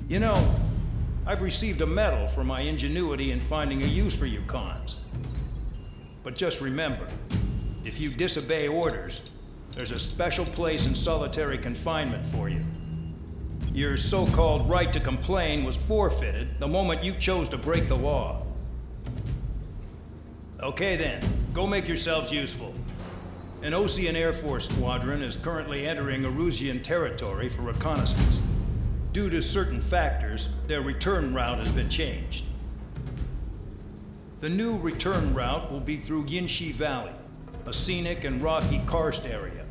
You know, I've received a medal for my ingenuity in finding a use for you cons. But just remember, if you disobey orders, there's a special place in solitary confinement for you. Your so-called right to complain was forfeited the moment you chose to break the law. Okay then, go make yourselves useful. An Osean Air Force squadron is currently entering Erusian territory for reconnaissance. Due to certain factors, their return route has been changed. The new return route will be through Yinshi Valley, a scenic and rocky karst area.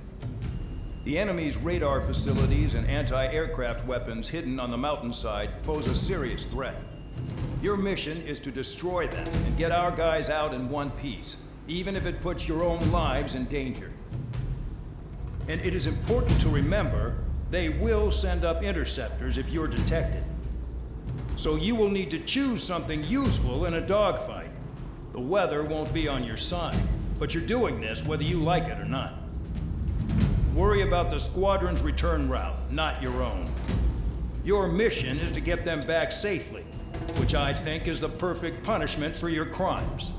The enemy's radar facilities and anti-aircraft weapons hidden on the mountainside pose a serious threat. Your mission is to destroy them and get our guys out in one piece, even if it puts your own lives in danger. And it is important to remember, they will send up interceptors if you're detected. So you will need to choose something useful in a dogfight. The weather won't be on your side, but you're doing this whether you like it or not. Worry about the squadron's return route, not your own. Your mission is to get them back safely, which I think is the perfect punishment for your crimes.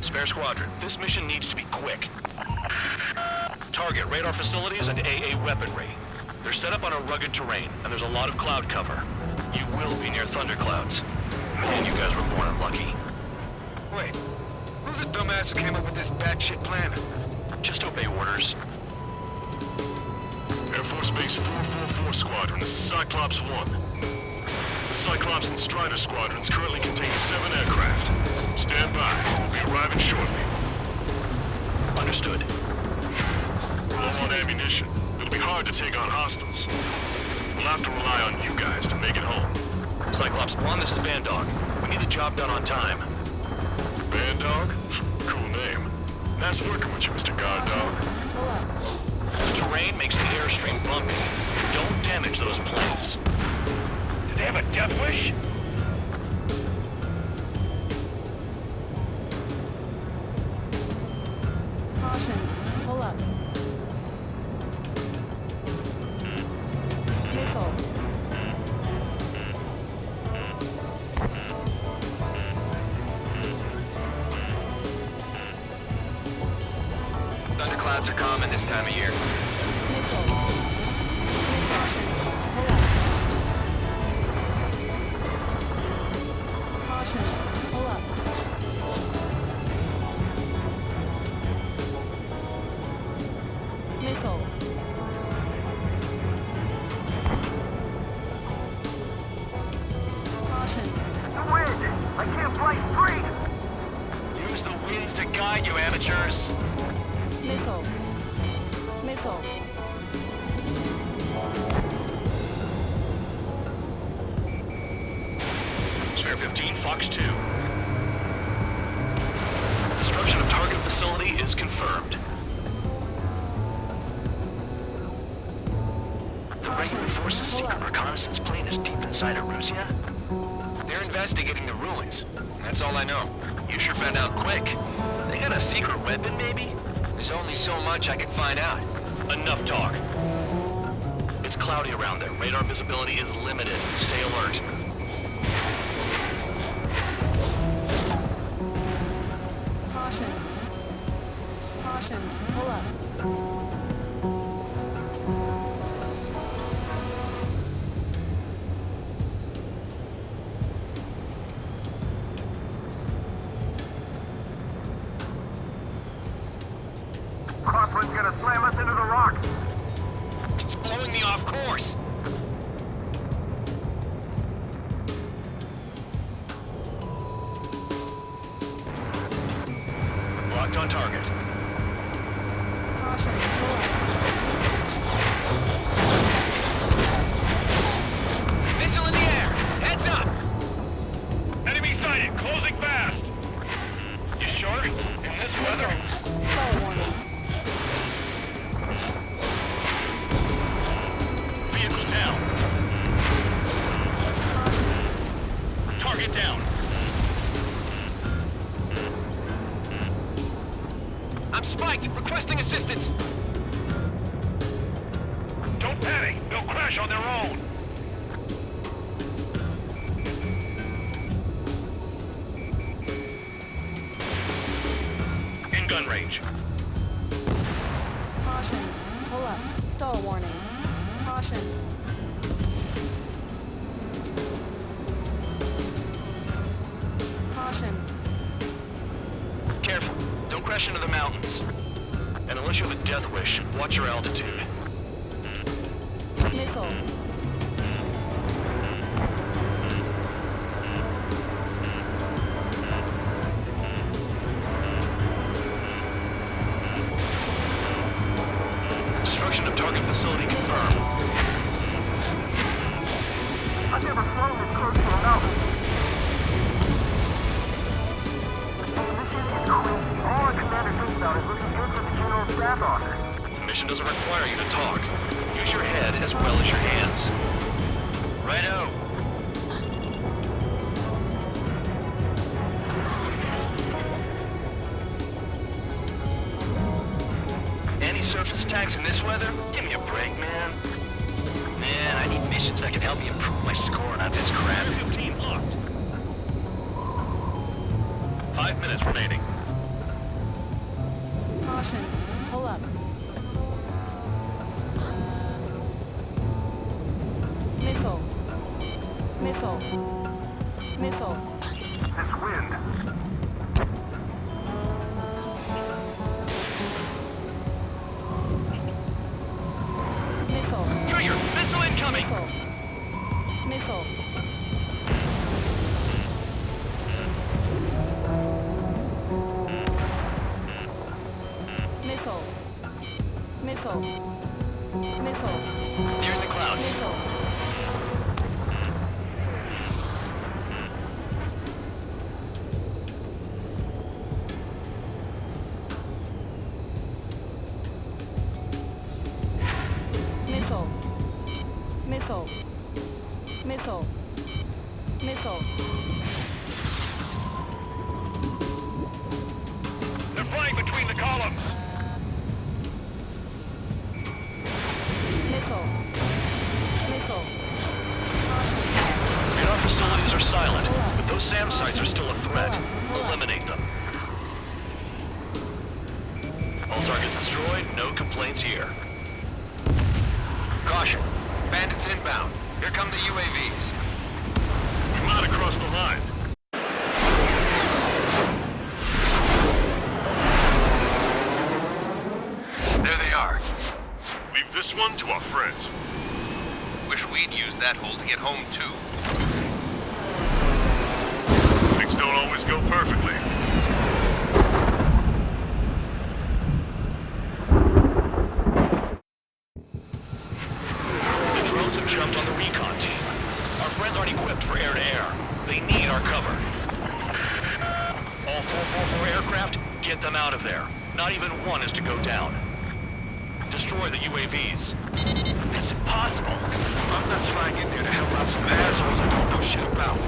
Spare Squadron, this mission needs to be quick. Target radar facilities and AA weaponry. They're set up on a rugged terrain, and there's a lot of cloud cover. You will be near thunderclouds. Man, you guys were born unlucky. Wait, who's the dumbass who came up with this batshit plan? Just obey orders. Air Force Base 444 Squadron, this is Cyclops 1. The Cyclops and Strider Squadrons currently contain 7 aircraft. Stand by. We'll be arriving shortly. Understood. Low on ammunition. It'll be hard to take on hostiles. We'll have to rely on you guys to make it home. Cyclops 1, this is Bandog. We need the job done on time. Bandog? Cool name. Nice working with you, Mr. Guard Dog. The terrain makes the airstream bumpy. Don't damage those planes. Did they have a death wish? Caution, pull up. Missile. Thunderclouds are common this time of year. Missile. Caution, pull up. Caution, pull up. Missile. Caution. The wind! I can't fly straight! Use the winds to guide you, amateurs! Missile. Missile. Spare 15, Fox 2. Destruction of target facility is confirmed. The regular force's secret reconnaissance plane is deep inside Erusia? They're investigating the ruins. That's all I know. You sure found out quick. They got a secret weapon, maybe? There's only so much I can find out. Enough talk. It's cloudy around there. Radar visibility is limited. Stay alert. Caution. Caution, pull up. Crosswind's gonna slam us into the rocks! It's blowing me off course! Locked on target. Caution, pull up. Missile in the air! Heads up! Enemy sighted! Closing fast! You sure? In this weather? gun range. Caution. Pull up. Stall warning. Caution. Caution. Careful. Don't crash into the mountains. And unless you have a death wish, watch your altitude. Missile. Destruction of target facility confirmed. I've never flown this close to a mountain. This mission is crazy. All our commander thinks about is looking good for the general staff office. The mission doesn't require you to talk. Use your head as well as your hands. Righto. Any surface attacks in this weather? Give me a break, man. Man, I need missions that can help me improve my score, not this crap. 15 locked. 5 minutes remaining. Caution. Pull up. Missile. Missile. Missile. This wind. Missile. Trigger! Missile incoming! Missile. Missile. Missile. Missile. Missile. Near the clouds. Missile. Missile. Missile. Missile. Missile. They're flying between the columns. Missile. Missile. Radar facilities are silent, but those SAM sites are still a threat. Eliminate them. All targets destroyed, no complaints here. Caution. Bandits inbound. Here come the UAVs. We might have crossed the line. There they are. Leave this one to our friends. Wish we'd used that hole to get home, too. Things don't always go perfectly. The drones have jumped on the recon team. Our friends aren't equipped for air-to-air. They need our cover. All 444 aircraft, get them out of there. Not even one is to go down. Destroy the UAVs. That's impossible. I'm not flying in there to help out some assholes I don't know shit about.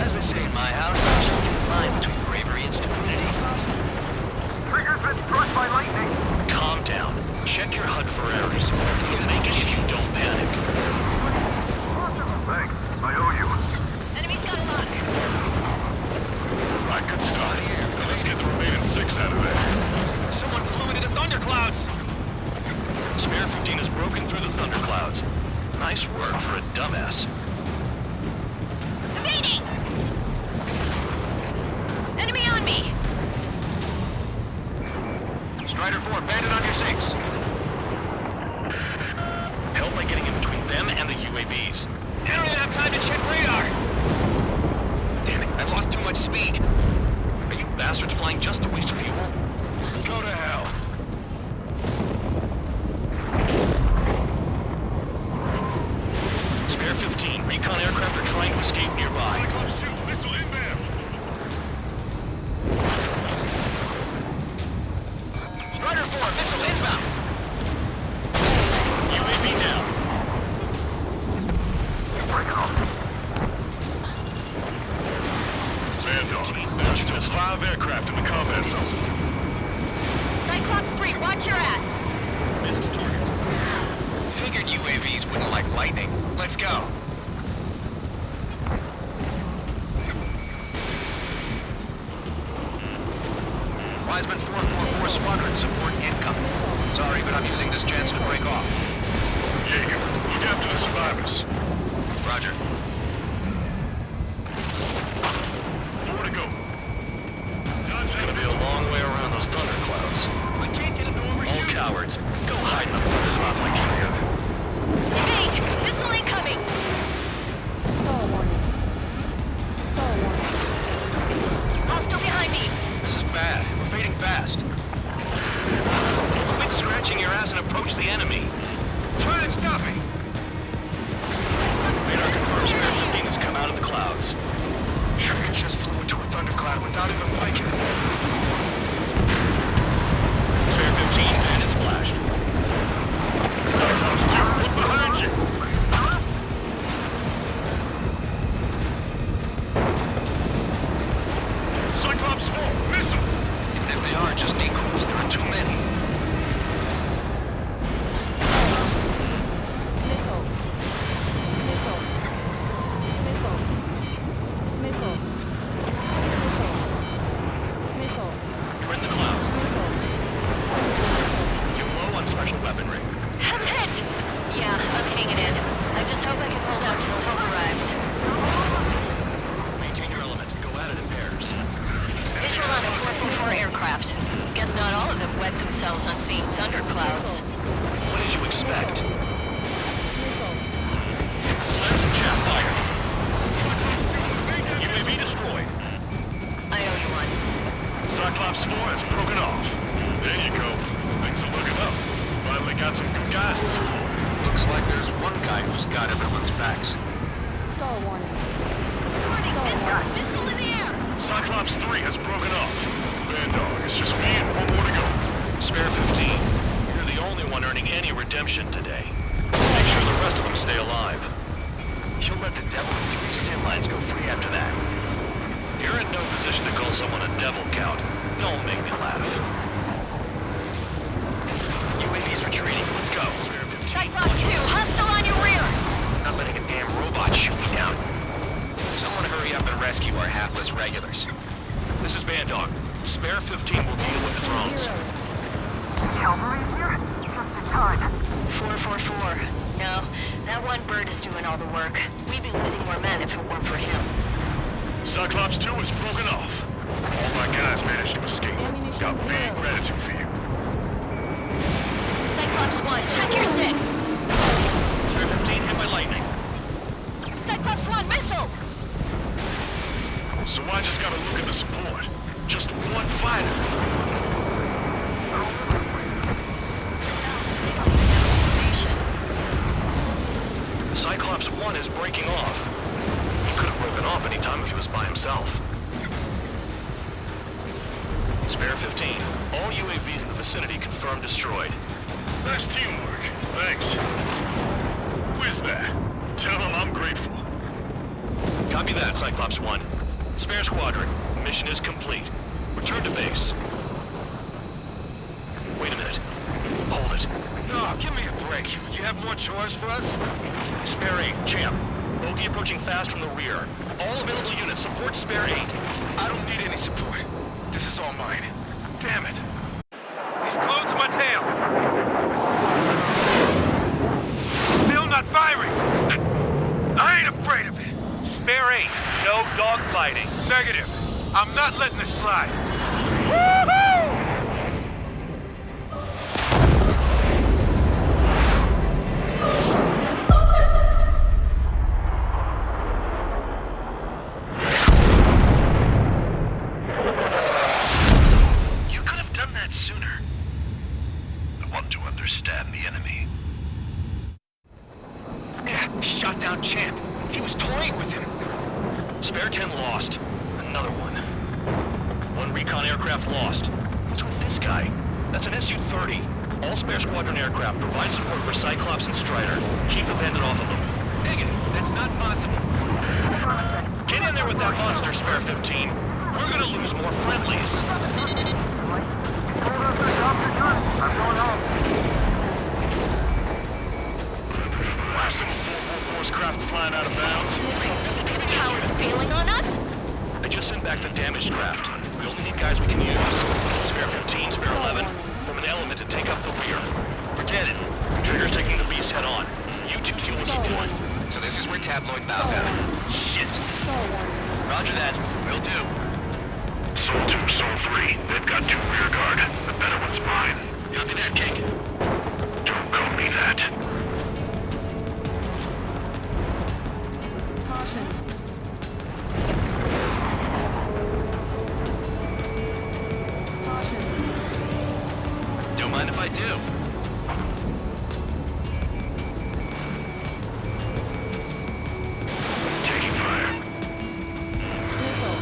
As they say in my house, there's a line between bravery and stupidity. Trigger's been struck by lightning. Calm down. Check your HUD for errors. You'll make it if you don't panic. Thanks. I owe you. Enemy's got luck. Right, good start. Now let's get the remaining 6 out of there. Someone flew into the thunderclouds. Spare 15 has broken through the thunderclouds. Nice work for a dumbass. Evading! Enemy on me! Strider 4, bandit on your 6. Help by getting in between them and the UAVs. I don't even have time to check radar. Damn it, I lost too much speed. Are you bastards flying just to waste fuel? Go to hell. Spare 15. Recon aircraft are trying to escape nearby. Cyclops 2, missile inbound. Strider 4, missile inbound. UAV down. Sandog, there's still 5 aircraft in the combat zone. Cyclops 3, watch your ass! Missed target. Figured UAVs wouldn't like lightning. Let's go. Wiseman 4 Squadron support incoming. Sorry, but I'm using this chance to break off. Jaeger, look after the survivors. Roger. Nowhere to go. It's gonna be a long way around those thunderclouds. I can't get into All cowards, go hide in the thunderclouds like Trier. Evade! Missile incoming! Stall warning. Stall warning. Hostile behind me! This is bad. We're fading fast. Quit scratching your ass and approach the enemy. Try and stop me. Radar confirms Spare 15 has come out of the clouds. Trigger just flew into a thundercloud without even liking it. Spare 15, and it's splashed. Cyclops 2, look behind you. Cyclops 4, missile. Even if they are just decoys, there are too many. Missile. Missile. Missile. Missile. Missile. Missile. You're in the clouds. You're low on special weaponry. I'm hit! Yeah, I'm hanging in. I just hope I can hold out till help arrives. Maintain your element. Go at it in pairs. Visual on a 444 aircraft. Guess not all of them wet themselves on seeing thunderclouds. What did you expect? Missile. Flares of chaff fired. UAV destroyed. I owe you one. Cyclops 4 has broken off. There you go. Things are looking up. Finally got some good guys to support. Looks like there's one guy who's got everyone's backs. Stall warning. Warning, missile! Missile in the air! Cyclops 3 has broken off. Bandog, it's just me and one more to go. Spare 15. You're the only one earning any redemption today. Make sure the rest of them stay alive. You'll let the devil and 3 sin lines go free after that. You're in no position to call someone a devil, Count. Don't make me laugh. UAV's retreating. Let's go. Spare 15. Cyclops 2, hostile on your rear! Not letting a damn robot shoot me down. Someone hurry up and rescue our hapless regulars. This is Bandog. Spare 15 will deal with the drones. Cavalry here? Just in time. 444. No, that one bird is doing all the work. We'd be losing more men if it weren't for him. Cyclops 2 has broken off. All my guys managed to escape. Got big gratitude for you. Cyclops 1, check your 6! Spare 15 hit by lightning. Cyclops 1, missile! So I just gotta look at the support. Just one fighter. Cyclops 1 is breaking off. He could have broken off any time if he was by himself. Spare 15. All UAVs in the vicinity confirmed destroyed. Nice teamwork. Thanks. Who is that? Tell him I'm grateful. Copy that, Cyclops 1. Spare Squadron. Mission is complete. Return to base. Wait a minute. Hold it. Oh, give me a break. You have more chores for us? Spare 8, Champ. Bogey approaching fast from the rear. All available units support Spare 8. I don't need any support. This is all mine. Damn it. He's glued to my tail. Still not firing. I ain't afraid of it. Spare 8, no dogfighting. Negative. I'm not letting this slide. You could have done that sooner. I want to understand the enemy. Yeah, shot down Champ. He was toying with him. Spare 10 lost. Another one. One recon aircraft lost. What's with this guy? That's an Su-30. All Spare Squadron aircraft provide support for Cyclops and Strider. Keep the bandit off of them. Negative. That's not possible. Get in there with that monster, Spare 15. We're gonna lose more friendlies. I'm going home. Some 444's craft flying out of bounds. Cowards bailing on us? I just sent back the damaged craft. We only need guys we can use. Spare 15, spare 11, form an element to take up the rear. Forget it. Trigger's taking the beast head on. You two deal with support. So this is where Tabloid bows out. Shit. Roger that. Will do. Soul 2, Soul 3. They've got 2 rear guard. The better one's mine. Copy that, King. Don't call me that. Caution. Caution. Don't mind if I do. Taking fire. Missile.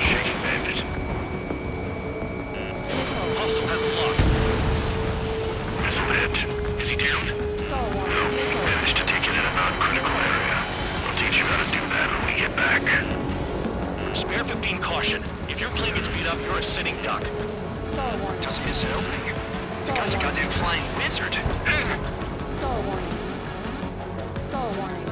Shaking bandit. Missile. Hostile has lock. Missile hit. Is he down? Skull No. warning. Missile. Managed to take it in a non-critical area. I'll teach you how to do that when we get back. Spare 15, caution. If your plane gets beat up, you're a sitting duck. Skull warning. Just miss an opening. The guy's a goddamn flying wizard. Skull warning. Skull warning.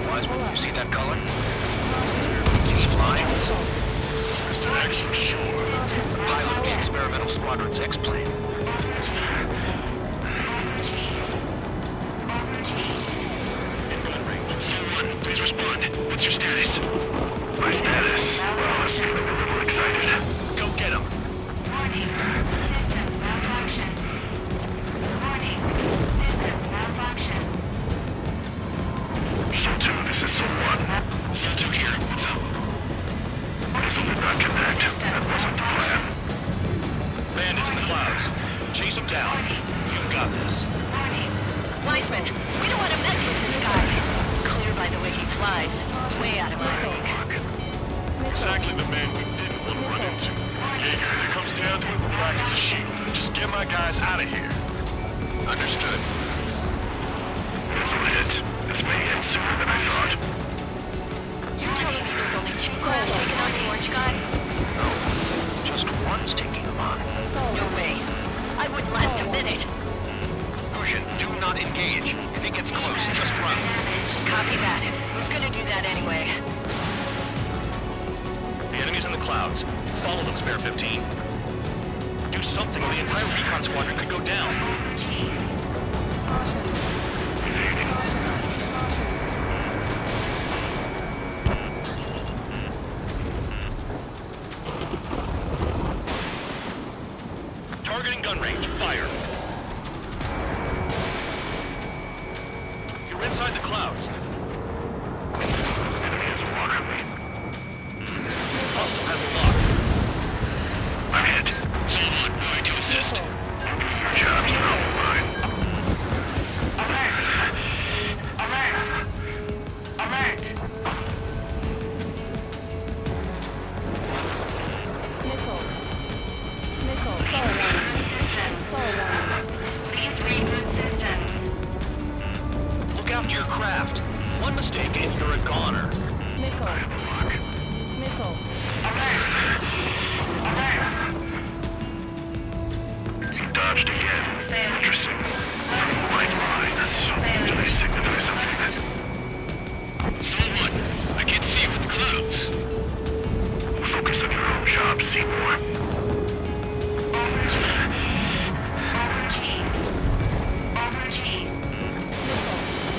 Wiseman, you see that color? He's flying. It's Mr. X for sure. Pilot of the experimental squadron's X-plane. In gun range. Soul 1, please respond. What's your status? My status? Well, I'm feeling a little excited. Go get him. Warning. System malfunction. Warning. System malfunction. Soul 2, this is Soul 1. Soul 2 here. What's up? Missile did not connect. That wasn't the plan. Bandits in the clouds. Chase him down. You've got this. Wiseman, we don't want to mess with this guy. It's clear by the way he flies. Way out of my league. Exactly the man we didn't want to run into. Jaeger, if it comes down to it, we'll act as a shield. Just get my guys out of here. Understood. Missile hit. This may end sooner than I thought. You telling me there's only 2 guys taking on the orange guy? No. Just one's taking them on. No way. I wouldn't last a minute. Lucian, do not engage. If he gets close, just run. Copy that. Was gonna do that anyway. The enemy's in the clouds. Follow them, Spare 15. Do something or the entire recon squadron could go down. Targeting gun range. Fire. You're inside the clouds. Enemy has a lock on me. Hostile has a lock. I'm hit. Soul 1, moving to assist. Your job's not mine. Alert! Missile. Missile. Skull warning. Skull warning. Please reboot systems. Look after your craft. One mistake and you're a goner. Missile. Missile. He dodged again. Interesting. White lines. Do they signify something? Soul 1, I can't see you with the clouds. Focus on your own job, Seymour.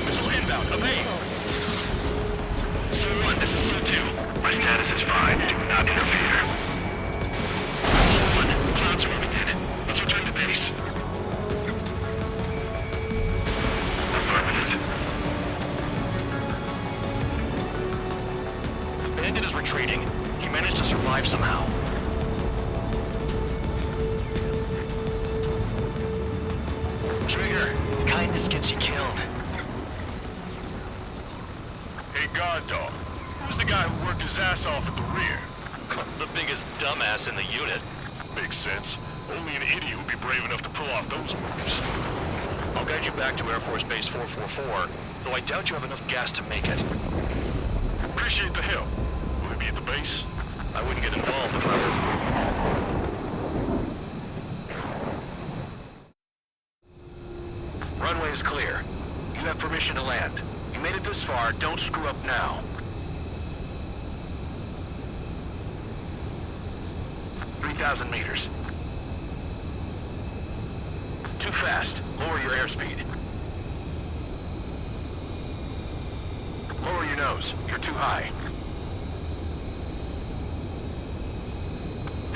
Missile inbound. Evade. Soul 1, this is Soul 2. My status is fine. Do not interfere. Soul 1, clouds are moving in. Let's return to base. Affirmative. Bandit is retreating. He managed to survive somehow. Trigger, kindness gets you killed. Hey, guard dog. Who's the guy who worked his ass off at the rear? The biggest dumbass in the unit. Makes sense. Only an idiot would be brave enough to pull off those moves. I'll guide you back to Air Force Base 444, though I doubt you have enough gas to make it. Appreciate the help. Will he be at the base? I wouldn't get involved if I were... to land. You made it this far, don't screw up now. 3,000 meters. Too fast. Lower your airspeed. Lower your nose. You're too high.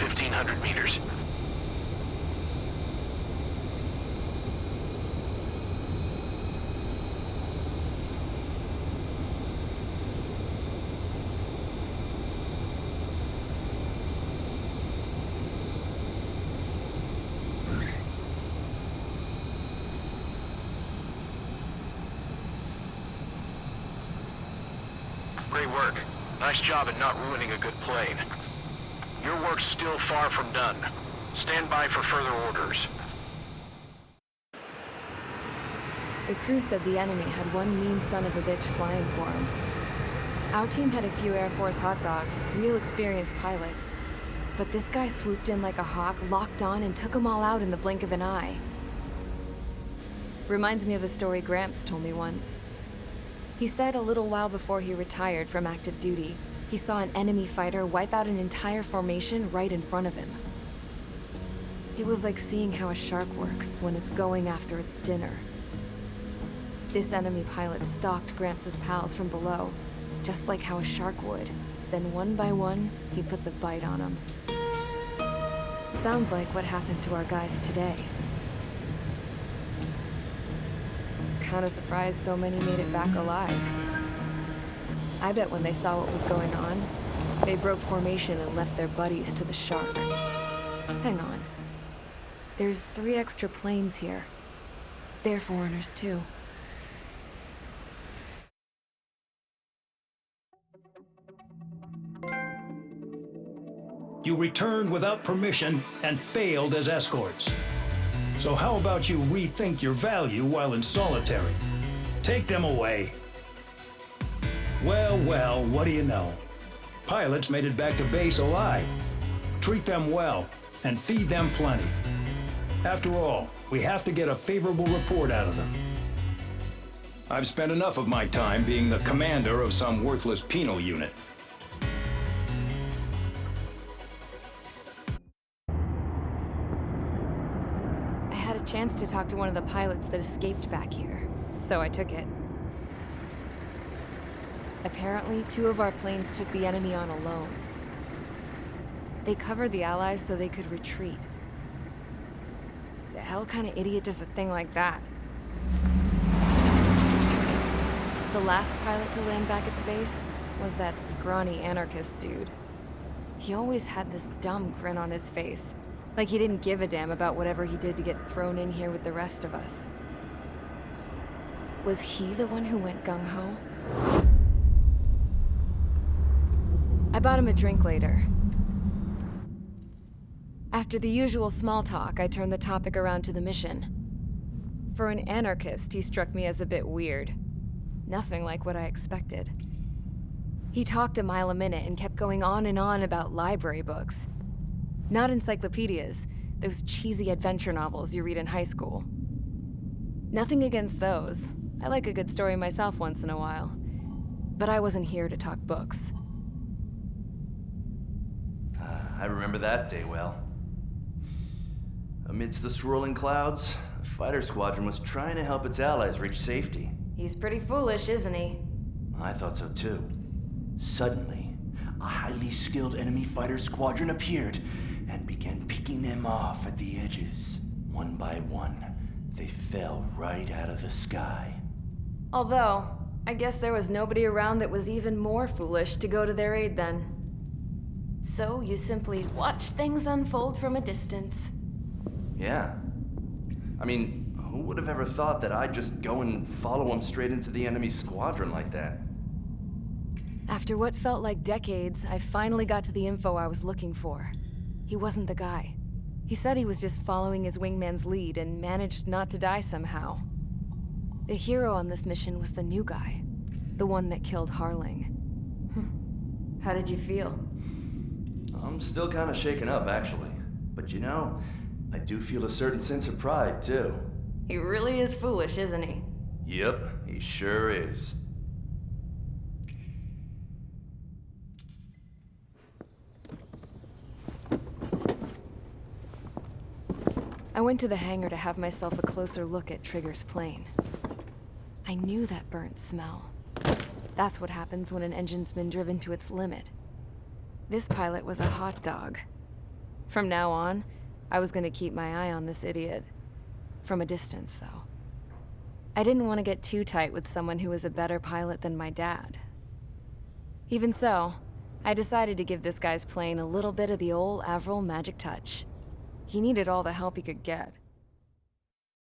1,500 meters. Great work. Nice job at not ruining a good plane. Your work's still far from done. Stand by for further orders. The crew said the enemy had one mean son of a bitch flying for him. Our team had a few Air Force hot dogs, real experienced pilots. But this guy swooped in like a hawk, locked on, and took them all out in the blink of an eye. Reminds me of a story Gramps told me once. He said a little while before he retired from active duty, he saw an enemy fighter wipe out an entire formation right in front of him. It was like seeing how a shark works when it's going after its dinner. This enemy pilot stalked Gramps' pals from below, just like how a shark would. Then one by one, he put the bite on them. Sounds like what happened to our guys today. Kinda surprised so many made it back alive. I bet when they saw what was going on, they broke formation and left their buddies to the shark. Hang on. There's 3 extra planes here. They're foreigners too. You returned without permission and failed as escorts. So how about you rethink your value while in solitary? Take them away. Well, well, what do you know? Pilots made it back to base alive. Treat them well and feed them plenty. After all, we have to get a favorable report out of them. I've spent enough of my time being the commander of some worthless penal unit. I had a chance to talk to one of the pilots that escaped back here, so I took it. Apparently, 2 of our planes took the enemy on alone. They covered the Allies so they could retreat. The hell kind of idiot does a thing like that? The last pilot to land back at the base was that scrawny anarchist dude. He always had this dumb grin on his face, like he didn't give a damn about whatever he did to get thrown in here with the rest of us. Was he the one who went gung-ho? I bought him a drink later. After the usual small talk, I turned the topic around to the mission. For an anarchist, he struck me as a bit weird. Nothing like what I expected. He talked a mile a minute and kept going on and on about library books. Not encyclopedias, those cheesy adventure novels you read in high school. Nothing against those. I like a good story myself once in a while. But I wasn't here to talk books. I remember that day well. Amidst the swirling clouds, the fighter squadron was trying to help its allies reach safety. He's pretty foolish, isn't he? I thought so too. Suddenly, a highly skilled enemy fighter squadron appeared and began picking them off at the edges. One by one, they fell right out of the sky. Although, I guess there was nobody around that was even more foolish to go to their aid then. So you simply watch things unfold from a distance. Yeah. I mean, who would have ever thought that I'd just go and follow him straight into the enemy squadron like that? After what felt like decades, I finally got to the info I was looking for. He wasn't the guy. He said he was just following his wingman's lead and managed not to die somehow. The hero on this mission was the new guy. The one that killed Harling. How did you feel? I'm still kind of shaken up, actually. But you know, I do feel a certain sense of pride, too. He really is foolish, isn't he? Yep, he sure is. I went to the hangar to have myself a closer look at Trigger's plane. I knew that burnt smell. That's what happens when an engine's been driven to its limit. This pilot was a hot dog. From now on, I was gonna keep my eye on this idiot. From a distance, though. I didn't want to get too tight with someone who was a better pilot than my dad. Even so, I decided to give this guy's plane a little bit of the old Avril magic touch. He needed all the help he could get.